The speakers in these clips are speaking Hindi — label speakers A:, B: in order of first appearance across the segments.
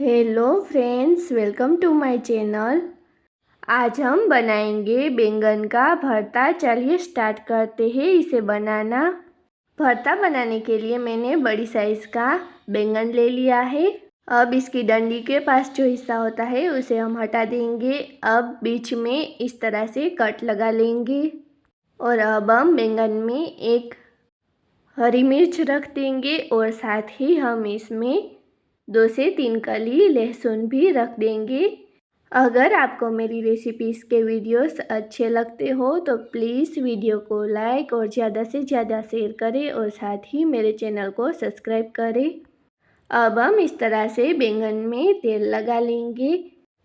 A: Hello friends, welcome to my channel. आज हम बनाएंगे बैंगन का भरता। चलिए स्टार्ट करते हैं इसे बनाना। भरता बनाने के लिए मैंने बड़ी साइज़ का बैंगन ले लिया है। अब इसकी डंडी के पास जो हिस्सा होता है उसे हम हटा देंगे। अब बीच में इस तरह से कट लगा लेंगे और अब हम बैंगन में एक हरी मिर्च रख देंगे और साथ ही हम इसमें 2 से 3 कली लहसुन भी रख देंगे। अगर आपको मेरी रेसिपीज़ के वीडियोस अच्छे लगते हो तो प्लीज़ वीडियो को लाइक और ज़्यादा से ज़्यादा शेयर करें और साथ ही मेरे चैनल को सब्सक्राइब करें। अब हम इस तरह से बैंगन में तेल लगा लेंगे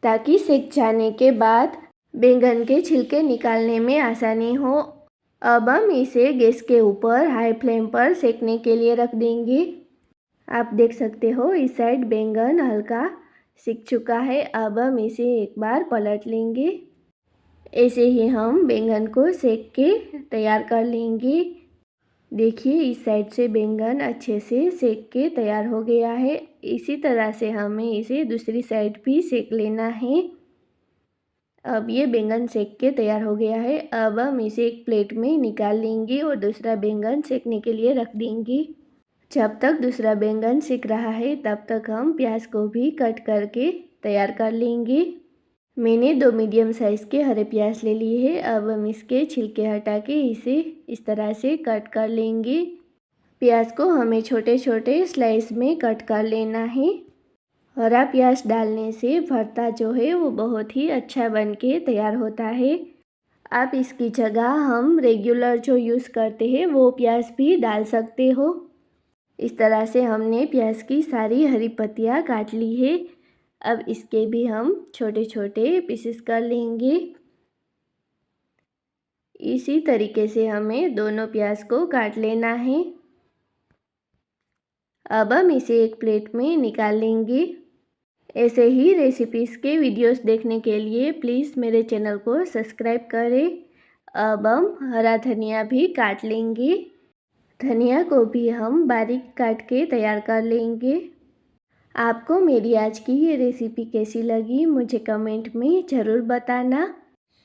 A: ताकि सेक जाने के बाद बैंगन के छिलके निकालने में आसानी हो। अब हम इसे गैस के ऊपर हाई फ्लेम पर सेकने के लिए रख देंगे। आप देख सकते हो इस साइड बैंगन हल्का सिक चुका है। अब हम इसे एक बार पलट लेंगे। ऐसे ही हम बैंगन को सेक के तैयार कर लेंगे। देखिए इस साइड से बैंगन अच्छे से सेक के तैयार हो गया है। इसी तरह से हमें इसे दूसरी साइड भी सेक लेना है। अब ये बैंगन सेक के तैयार हो गया है। अब हम इसे एक प्लेट में निकाल लेंगे और दूसरा बैंगन सेकने के लिए रख देंगे। जब तक दूसरा बैंगन सिक रहा है तब तक हम प्याज को भी कट करके तैयार कर लेंगे। मैंने 2 मीडियम साइज़ के हरे प्याज ले लिए हैं। अब हम इसके छिलके हटा के इसे इस तरह से कट कर लेंगे। प्याज को हमें छोटे छोटे स्लाइस में कट कर लेना है। हरा प्याज डालने से भरता जो है वो बहुत ही अच्छा बन के तैयार होता है। आप इसकी जगह हम रेगुलर जो यूज़ करते हैं वो प्याज भी डाल सकते हो। इस तरह से हमने प्याज की सारी हरी पत्तियाँ काट ली है। अब इसके भी हम छोटे छोटे पीसेस कर लेंगे। इसी तरीके से हमें दोनों प्याज को काट लेना है। अब हम इसे एक प्लेट में निकाल लेंगे। ऐसे ही रेसिपीज़ के वीडियोस देखने के लिए प्लीज़ मेरे चैनल को सब्सक्राइब करें। अब हम हरा धनिया भी काट लेंगे। धनिया को भी हम बारीक काट के तैयार कर लेंगे। आपको मेरी आज की ये रेसिपी कैसी लगी मुझे कमेंट में ज़रूर बताना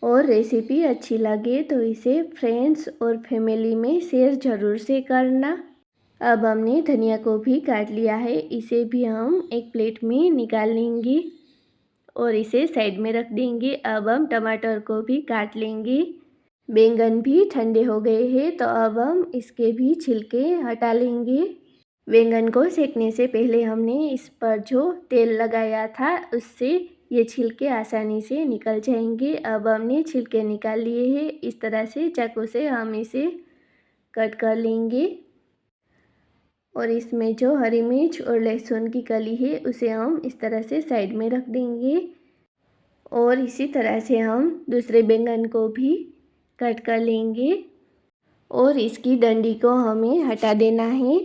A: और रेसिपी अच्छी लगे तो इसे फ्रेंड्स और फैमिली में शेयर ज़रूर से करना। अब हमने धनिया को भी काट लिया है। इसे भी हम एक प्लेट में निकाल लेंगे और इसे साइड में रख देंगे। अब हम टमाटर को भी काट लेंगे। बैंगन भी ठंडे हो गए हैं तो अब हम इसके भी छिलके हटा लेंगे। बैंगन को सेकने से पहले हमने इस पर जो तेल लगाया था उससे ये छिलके आसानी से निकल जाएंगे। अब हमने छिलके निकाल लिए हैं। इस तरह से चाकू से हम इसे कट कर लेंगे और इसमें जो हरी मिर्च और लहसुन की कली है उसे हम इस तरह से साइड में रख देंगे और इसी तरह से हम दूसरे बैंगन को भी कट कर लेंगे और इसकी डंडी को हमें हटा देना है।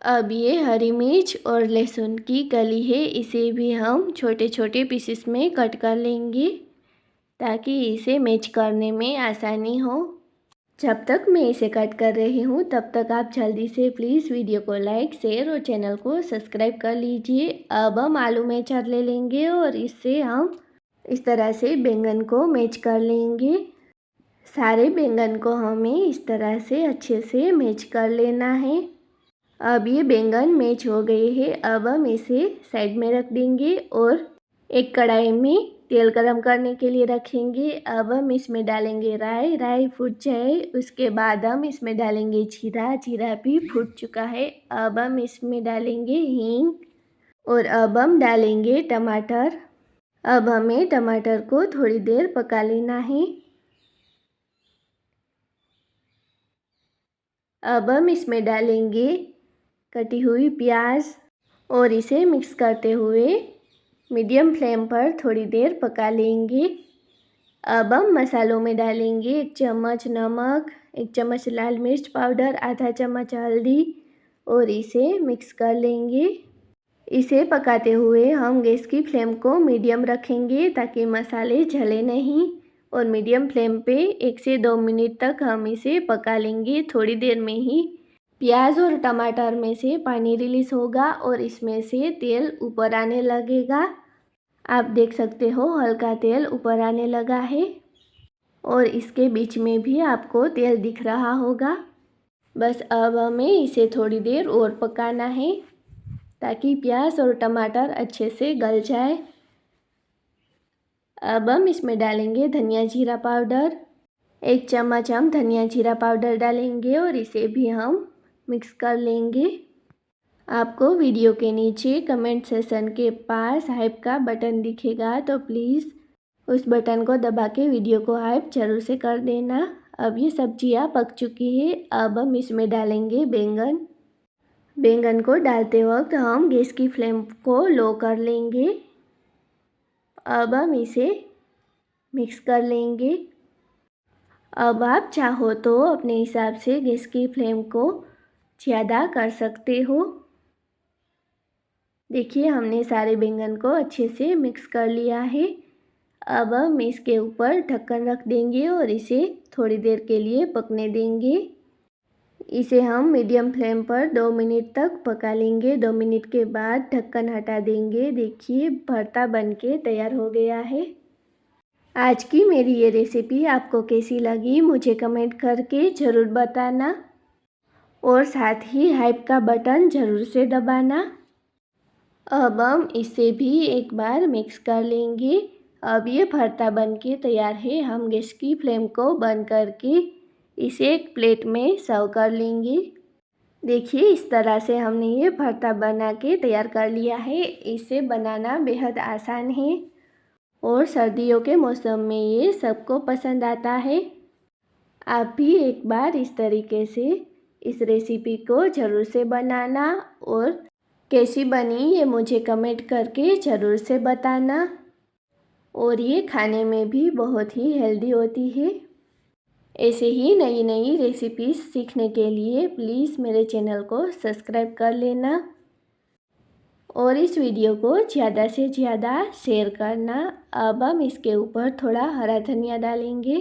A: अब ये हरी मिर्च और लहसुन की कली है, इसे भी हम छोटे छोटे पीसेस में कट कर लेंगे ताकि इसे मैच करने में आसानी हो। जब तक मैं इसे कट कर रही हूँ तब तक आप जल्दी से प्लीज़ वीडियो को लाइक शेयर और चैनल को सब्सक्राइब कर लीजिए। अब हम आलू मैचर ले लेंगे और इससे हम इस तरह से बैंगन को मैच कर लेंगे। सारे बैंगन को हमें इस तरह से अच्छे से मैच कर लेना है। अब ये बैंगन मैच हो गए हैं। अब हम इसे साइड में रख देंगे और एक कढ़ाई में तेल गरम करने के लिए रखेंगे। अब हम इसमें डालेंगे राई। राई फूट जाए उसके बाद हम इसमें डालेंगे जीरा। जीरा भी फूट चुका है। अब हम इसमें डालेंगे हींग और अब हम डालेंगे टमाटर। अब हमें टमाटर को थोड़ी देर पका लेना है। अब हम इसमें डालेंगे कटी हुई प्याज और इसे मिक्स करते हुए मीडियम फ्लेम पर थोड़ी देर पका लेंगे। अब हम मसालों में डालेंगे 1 चम्मच नमक, 1 चम्मच लाल मिर्च पाउडर, आधा चम्मच हल्दी और इसे मिक्स कर लेंगे। इसे पकाते हुए हम गैस की फ्लेम को मीडियम रखेंगे ताकि मसाले जले नहीं और मीडियम फ्लेम पे 1 से 2 मिनट तक हम इसे पका लेंगे। थोड़ी देर में ही प्याज और टमाटर में से पानी रिलीज़ होगा और इसमें से तेल ऊपर आने लगेगा। आप देख सकते हो हल्का तेल ऊपर आने लगा है और इसके बीच में भी आपको तेल दिख रहा होगा। बस अब हमें इसे थोड़ी देर और पकाना है ताकि प्याज और टमाटर अच्छे से गल जाए। अब हम इसमें डालेंगे धनिया जीरा पाउडर। 1 चम्मच हम धनिया जीरा पाउडर डालेंगे और इसे भी हम मिक्स कर लेंगे। आपको वीडियो के नीचे कमेंट सेक्शन के पास हाइप का बटन दिखेगा तो प्लीज़ उस बटन को दबा के वीडियो को हाइप ज़रूर से कर देना। अब ये सब्जियां पक चुकी है। अब हम इसमें डालेंगे बैंगन। बैंगन को डालते वक्त हम गैस की फ्लेम को लो कर लेंगे। अब हम इसे मिक्स कर लेंगे। अब आप चाहो तो अपने हिसाब से गैस की फ्लेम को ज़्यादा कर सकते हो। देखिए हमने सारे बैंगन को अच्छे से मिक्स कर लिया है। अब हम इसके ऊपर ढक्कन रख देंगे और इसे थोड़ी देर के लिए पकने देंगे। इसे हम मीडियम फ्लेम पर 2 मिनट तक पका लेंगे। 2 मिनट के बाद ढक्कन हटा देंगे। देखिए भरता बनके तैयार हो गया है। आज की मेरी ये रेसिपी आपको कैसी लगी मुझे कमेंट करके ज़रूर बताना और साथ ही हाइप का बटन ज़रूर से दबाना। अब हम इसे भी एक बार मिक्स कर लेंगे। अब ये भरता बनके तैयार है। हम गैस की फ्लेम को बंद करके इसे एक प्लेट में सर्व कर लेंगे। देखिए इस तरह से हमने ये भरता बना के तैयार कर लिया है। इसे बनाना बेहद आसान है और सर्दियों के मौसम में ये सबको पसंद आता है। आप भी एक बार इस तरीके से इस रेसिपी को ज़रूर से बनाना और कैसी बनी ये मुझे कमेंट करके ज़रूर से बताना। और ये खाने में भी बहुत ही हेल्दी होती है। ऐसे ही नई नई रेसिपीज़ सीखने के लिए प्लीज़ मेरे चैनल को सब्सक्राइब कर लेना और इस वीडियो को ज़्यादा से ज़्यादा शेयर करना। अब हम इसके ऊपर थोड़ा हरा धनिया डालेंगे।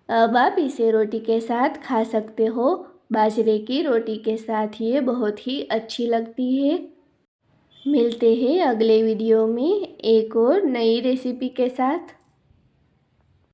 A: अब आप इसे रोटी के साथ खा सकते हो। बाजरे की रोटी के साथ ये बहुत ही अच्छी लगती है। मिलते हैं अगले वीडियो में एक और नई रेसिपी के साथ।